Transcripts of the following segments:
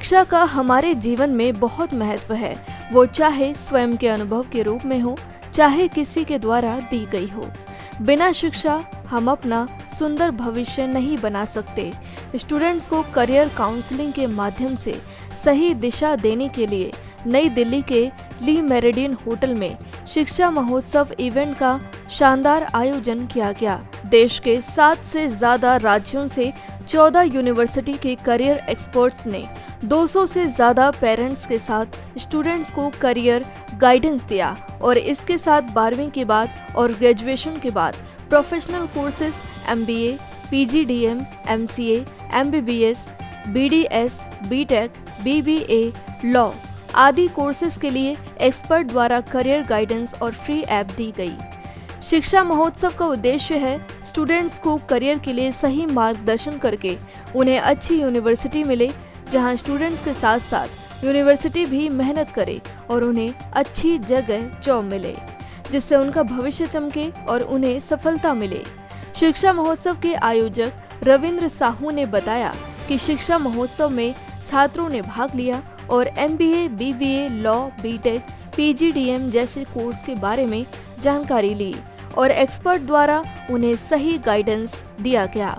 शिक्षा का हमारे जीवन में बहुत महत्व है, वो चाहे स्वयं के अनुभव के रूप में हो, चाहे किसी के द्वारा दी गई हो। बिना शिक्षा हम अपना सुंदर भविष्य नहीं बना सकते। स्टूडेंट्स को करियर काउंसलिंग के माध्यम से सही दिशा देने के लिए नई दिल्ली के ली मेरिडियन होटल में शिक्षा महोत्सव इवेंट का शानदार आयोजन किया गया। देश के 7 से ज्यादा राज्यों से 14 यूनिवर्सिटी के करियर एक्सपर्ट्स ने 200 से ज्यादा पेरेंट्स के साथ स्टूडेंट्स को करियर गाइडेंस दिया और इसके साथ 12वीं के बाद और ग्रेजुएशन के बाद professional courses MBA, PGDM, MCA, MBBS, BDS, BTech, BBA, law आदि कोर्सेज के लिए एक्सपर्ट द्वारा करियर गाइडेंस और फ्री ऐप दी गई। शिक्षा महोत्सव का उद्देश्य है स्टूडेंट्स को करियर के लिए सही मार्गदर्शन करके उन्हें अच्छी यूनिवर्सिटी मिले, जहां स्टूडेंट्स के साथ साथ यूनिवर्सिटी भी मेहनत करे और उन्हें अच्छी जगह जॉब मिले, जिससे उनका भविष्य चमके और उन्हें सफलता मिले। शिक्षा महोत्सव के आयोजक रविंद्र साहू ने बताया कि शिक्षा महोत्सव में छात्रों ने भाग लिया और MBA, BBA, law, BTech, PGDM जैसे कोर्स के बारे में जानकारी ली और एक्सपर्ट द्वारा उन्हें सही गाइडेंस दिया गया।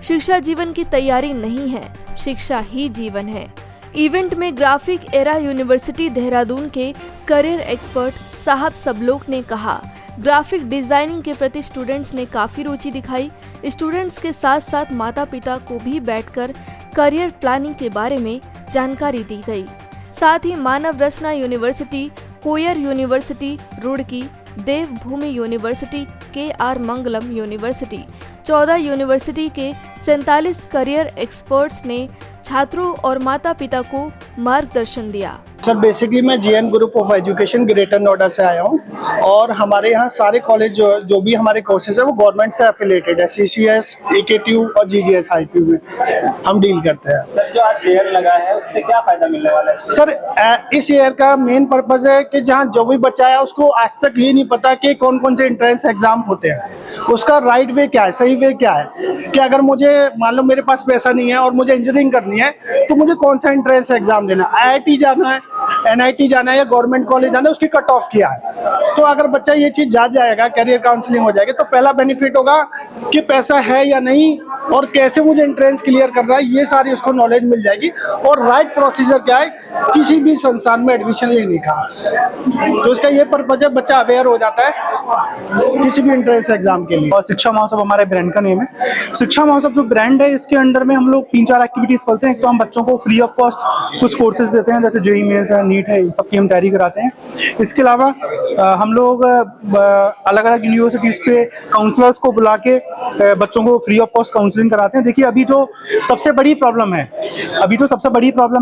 शिक्षा जीवन की तैयारी नहीं है, शिक्षा ही जीवन है। इवेंट में ग्राफिक एरा यूनिवर्सिटी देहरादून के करियर एक्सपर्ट साहब सबलोक ने कहा, ग्राफिक डिजाइनिंग के प्रति स्टूडेंट्स ने काफी रुचि दिखाई। स्टूडेंट्स के साथ साथ माता पिता को भी बैठकर करियर प्लानिंग के बारे में जानकारी दी गई। साथ ही मानव रचना यूनिवर्सिटी, कोयर यूनिवर्सिटी रुड़की, देवभूमि यूनिवर्सिटी, KR मंगलम यूनिवर्सिटी, 14 यूनिवर्सिटी के 47 करियर एक्सपर्ट्स ने छात्रों और माता पिता को मार्गदर्शन दिया। सर बेसिकली मैं GN group of education greater Noida से आया हूँ और हमारे यहाँ सारे कॉलेज जो भी हमारे कोर्सेज है वो गवर्नमेंट से एफिलिएटेड है। CCS, AKTU और GGS IP में हम डील करते हैं। सर जो आज ईयर लगा है उससे क्या फायदा मिलने वाला है? सर इस ईयर का मेन पर्पज है कि जहाँ जो भी बच्चा है उसको आज तक ये नहीं पता कि कौन कौन से एंट्रेंस एग्जाम होते हैं, उसका राइट वे क्या है, सही वे क्या है। कि अगर मुझे मान लो मेरे पास पैसा नहीं है और मुझे इंजीनियरिंग करनी है तो मुझे कौन सा एंट्रेंस एग्जाम देना, IIT जाना है, NIT जाना है या गवर्नमेंट कॉलेज जाना है, उसकी कट ऑफ क्या है। तो अगर बच्चा ये चीज जान जाएगा, करियर काउंसलिंग हो जाएगी, तो पहला बेनिफिट होगा कि पैसा है या नहीं और कैसे मुझे एंट्रेंस क्लियर करना है, ये सारी उसको नॉलेज मिल जाएगी। और राइट प्रोसीजर क्या है किसी भी संस्थान में एडमिशन लेने का, तो इसका ये पर्पज है, बच्चा अवेयर हो जाता है किसी भी एंट्रेंस एग्जाम के लिए। और शिक्षा महोत्सव हमारे ब्रांड का नेम है। शिक्षा महोत्सव जो ब्रांड है इसके अंडर में हम लोग 3-4 एक्टिविटीज करते हैं। एक तो हम बच्चों को फ्री ऑफ कॉस्ट कुछ कोर्सेज देते हैं, जैसे JEE मेंस है, नीट है, सबकी हम तैयारी कराते हैं। इसके अलावा हम लोग अलग अलग यूनिवर्सिटीज के काउंसलर्स को बुला के बच्चों को फ्री ऑफ कॉस्ट काउंसलिंग कराते हैं। देखिए अभी जो सबसे बड़ी प्रॉब्लम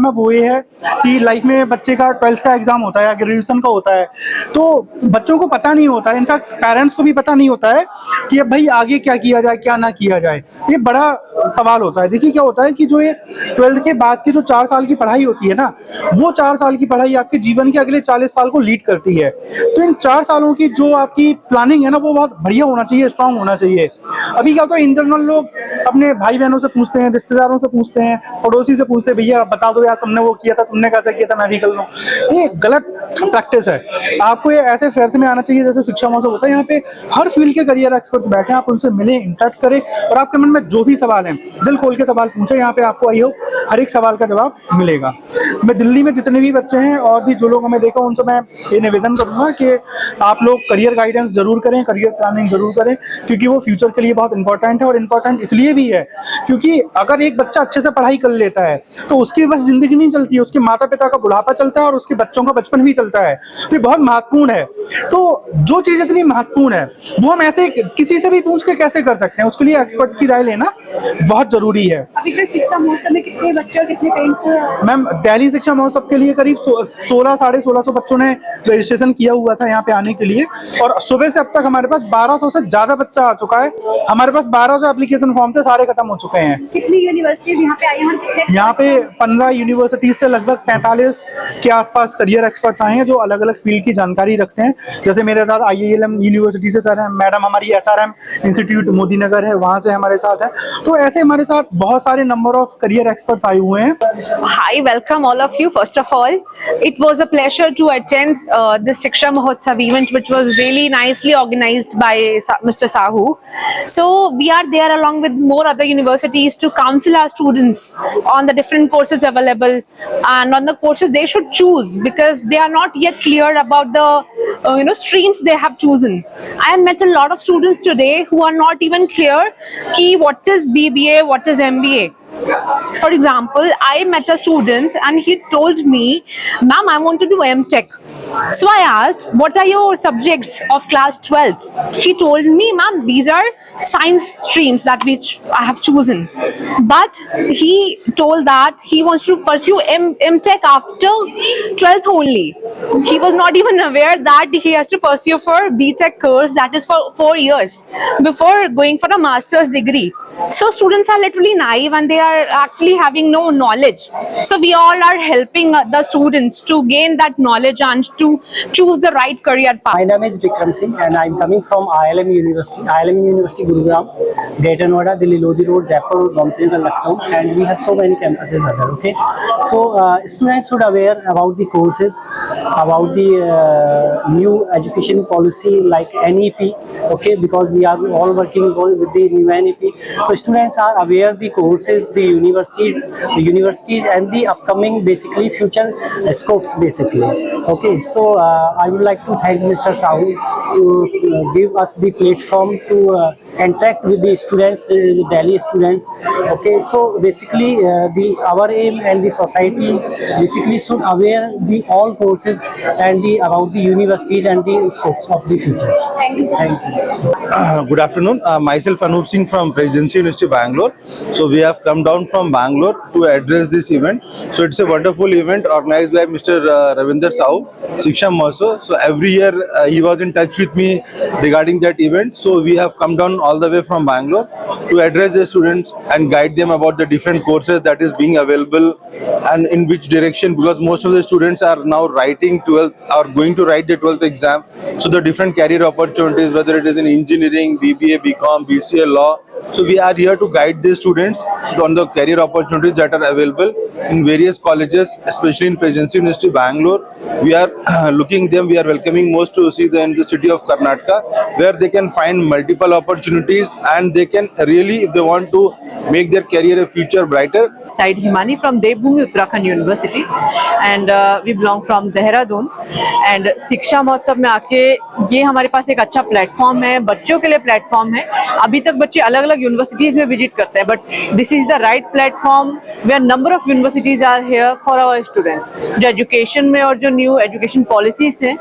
है वो ये है कि लाइफ में बच्चे का 12th का एग्जाम होता है या ग्रेजुएशन का होता है, तो बच्चों को पता नहीं होता है, इनफैक्ट पेरेंट्स को भी पता नहीं होता है कि अब भाई आगे क्या किया जाए क्या ना किया जाए। ये बड़ा सवाल होता है। देखिए क्या होता है कि जो ये 12th के बाद की जो 4 साल की पढ़ाई होती है ना, वो 4 साल की पढ़ाई आपके जीवन के अगले 40 साल को लीड करती है। तो इन 4 सालों की जो आपकी प्लानिंग है ना, वो बहुत बढ़िया होना चाहिए, स्ट्रांग होना चाहिए। अभी क्या होता है, इंटरनल लोग अपने भाई बहनों से पूछते हैं, रिश्तेदारों से पूछते हैं, पड़ोसी से पूछते हैं, भैया बता दो यार तुमने वो किया था, तुमने कैसे किया था, मैं भी कर लूं। ये गलत प्रैक्टिस है। आपको ये ऐसे फेयर में आना चाहिए जैसे शिक्षा महोत्सव होता है। यहाँ पे हर फील्ड के करियर एक्सपर्ट्स बैठे हैं, आप उनसे मिले, इंटरेक्ट करें और आपके मन में जो भी सवाल है दिल खोल के सवाल पूछे। यहाँ पे आपको आई होप हर एक सवाल का जवाब मिलेगा। मैं दिल्ली में जितने भी बच्चे हैं और भी जो लोग हमें देखा उनसे मैं ये निवेदन करूंगा कि आप लोग करियर गाइडेंस जरूर करें, करियर प्लानिंग जरूर करें, क्योंकि वो फ्यूचर के लिए बहुत इंपॉर्टेंट है। और इंपॉर्टेंट इसलिए भी है क्योंकि अगर एक बच्चा अच्छे से पढ़ाई कर लेता है तो उसकी बस जिंदगी नहीं चलती है, उसके माता पिता का बुढ़ापा चलता है और उसके बच्चों का बचपन भी चलता है। तो ये बहुत महत्वपूर्ण है। तो जो चीज इतनी महत्वपूर्ण है वो हम ऐसे किसी से भी पूछ के कैसे कर सकते हैं, उसके लिए एक्सपर्ट्स की राय लेना बहुत जरूरी है। अभी तक शिक्षा महोत्सव में कितने बच्चे और कितने पेरेंट्स को? मैम दिल्ली दिल्ली शिक्षा महोत्सव के लिए करीब 1600-1650 बच्चों ने रजिस्ट्रेशन किया हुआ था यहाँ पे आने के लिए, और सुबह से अब तक हमारे पास 1200 से ज्यादा बच्चा आ चुका है। हमारे पास 1200 एप्लीकेशन फॉर्म थे, सारे खत्म हो चुके हैं। कितनी यूनिवर्सिटीज यहाँ पे आई हैं? यहाँ पे 15 यूनिवर्सिटीज से लगभग 45 के आसपास करियर एक्सपर्ट्स आए हैं जो अलग अलग फील्ड की जानकारी रखते हैं। जैसे मेरे साथ IILM यूनिवर्सिटी से सर हैं, मैडम हमारी SRM इंस्टीट्यूट मोदी नगर है, वहाँ से हमारे साथ है। तो ऐसे हमारे साथ बहुत सारे नंबर ऑफ करियर एक्सपर्ट्स आए हुए हैं। Hi, welcome all of you. First of all, it was a pleasure to attend this Shiksha Mahotsav event, which was really nicely organized by Mr. Sahu. So we are there along with more other universities to counsel our students on the different courses available and on the courses they should choose, because they are not yet clear about the streams they have chosen. I have met a lot of students today who are not even clear ki what is BBA, what is MBA. For example, I met a student and he told me, "Ma'am, I want to do MTech." So I asked, "What are your subjects of class 12th?" He told me, "Ma'am, these are science streams that which I have chosen." But he told that he wants to pursue MTech after 12th only. He was not even aware that he has to pursue for BTech course, that is for 4 years before going for a master's degree. So students are literally naive and they are actually having no knowledge. So we all are helping the students to gain that knowledge and to choose the right career path. My name is Vikram Singh and I am coming from IILM University, Gurugram, Greater Noida, Delhi Lodi Road, Jaipur, Gomtinagar, Lucknow, and we have so many campuses other. Okay, so students should aware about the courses, about the new education policy like NEP. Okay, because we are all working with the new NEP. So students are aware the courses, the universities and the upcoming basically future scopes basically. Okay, so I would like to thank Mr. Sahu to give us the platform to interact with the students, the Delhi students. Okay, so basically our aim and the society basically should aware the all courses and about the universities and the scopes of the future. Thank you so much. Good afternoon. Myself Anup Singh from Presidency University, Bangalore. So we have come down from Bangalore to address this event. So it's a wonderful event organized by Mr. Ravinder Sahu, Shiksha Mahotsav. So every year he was in touch with me regarding that event. So we have come down all the way from Bangalore to address the students and guide them about the different courses that is being available and in which direction, because most of the students are now writing 12th or going to write the 12th exam. So the different career opportunities, whether it is in engineering, BBA, BCom, BCA, law. So we are here to guide the students on the career opportunities that are available in various colleges, especially in Presidency University, Bangalore. We are we are welcoming most to see in the city of Karnataka, where they can find multiple opportunities and they can really, if they want to make their career a future brighter. Side Himani from Devbhoomi Uttarakhand University, and we belong from Dehradun. And शिक्षा महोत्सव में आके ये हमारे पास एक अच्छा platform है, बच्चों के लिए प्लेटफॉर्म है। अभी तक बच्चे अलग अलग यूनिवर्सिटीज में विजिट करते हैं, but this is the right platform where number of universities are here for our students. जो एजुकेशन में और जो न्यू एजुकेशन पॉलिसीज हैं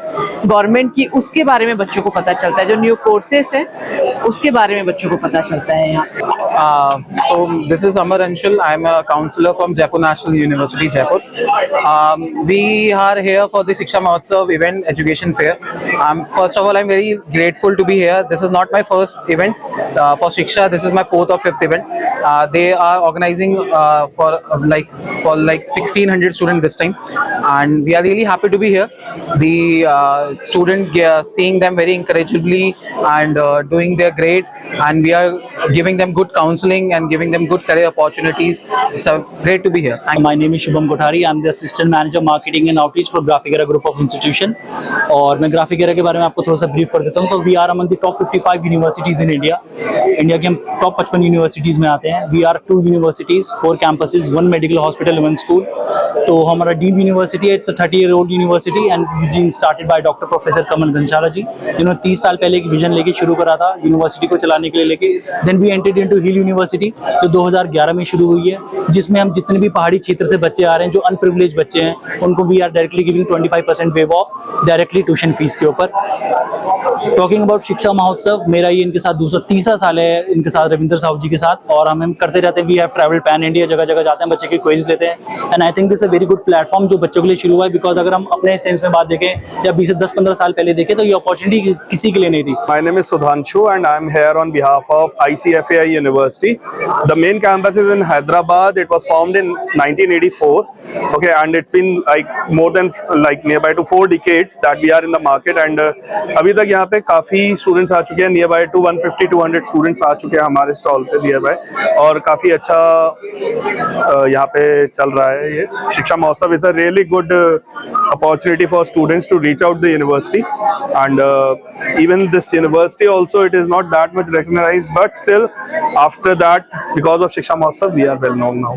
गवर्नमेंट की, उसके बारे में बच्चों को पता चलता है। जो न्यू कोर्सेस हैं उसके बारे में बच्चों को पता चलता है यहाँ। So this is Amar Anshul. I am a counselor from Jaipur National University, Jaipur. We are here for the Shiksha Mahotsav event, education fair. First of all, I'm very grateful to be here. This is not my first event for Shiksha. This is my 4th or 5th event. They are organizing for 1600 students this time, and we are really happy to be here. The student seeing them very encouragingly and doing their great, and we are giving them good counseling and giving them good career opportunities. It's great to be here. My name is Shubham Kothari. I'm the Assistant Manager Marketing and Outreach for Graphicera Group of Institution. और मैं Graphicera के बारे में आपको थोड़ा सा brief कर देता हूँ। तो we are among the top 55 universities in India. India के हम टॉप 55 यूनिवर्सिटीज में आते हैं। We are 2 universities, 4 campuses, 1 medical hospital, 1 school. तो हमारा डीम्ड यूनिवर्सिटी है, it's a 30-year-old university and being started by Dr. Professor Kamal Ghanshala जी, जिन्होंने 30 साल पहले एक विजन लेके शुरू करा था यूनिवर्सिटी को चलाने के लिए लेके। Then we entered into Hill University, जो 2011 में शुरू हुई है, जिसमें हम जितने भी पहाड़ी क्षेत्र से बच्चे आ रहे हैं, जो अनप्रिविलेज बच्चे हैं, उनको we are directly giving 25% waive off directly tuition fees के ऊपर। टॉकिंग अबाउट शिक्षा महोत्सव, मेरा ये इनके साथ तीसरा साल है है इनके साथ, रविंदर साहू जी के साथ, और हम करते रहते हैं। We have travel pan India, जगह जगह जाते हैं, बच्चे की क्वेरीज लेते हैं। And I think this a very good platform जो बच्चों के लिए शुरू हुआ है, बिकॉज अगर हम अपने सेंस में बात देखें या 20 से 10-15 साल पहले देखें तो ये अपॉर्चुनिटी किसी के लिए नहीं थी। My name is Sudhanshu and I'm here on behalf of ICFAI University. The main campus is in Hyderabad. It was formed in 1984. Okay, and it's been like more than like nearby to 4 decades that we are in the market. And अभी तक यहाँ पे काफी students आ चुके हैं, nearby to 150-200 students आ चुके हैं हमारे स्टॉल पे nearby, और काफी अच्छा यहाँ पे चल रहा है। ये शिक्षा महोत्सव is a really good opportunity for students to reach out the university, and even this university also, it is not that much recognized, but still after that, because of Shiksha Mahotsav, we are well known now.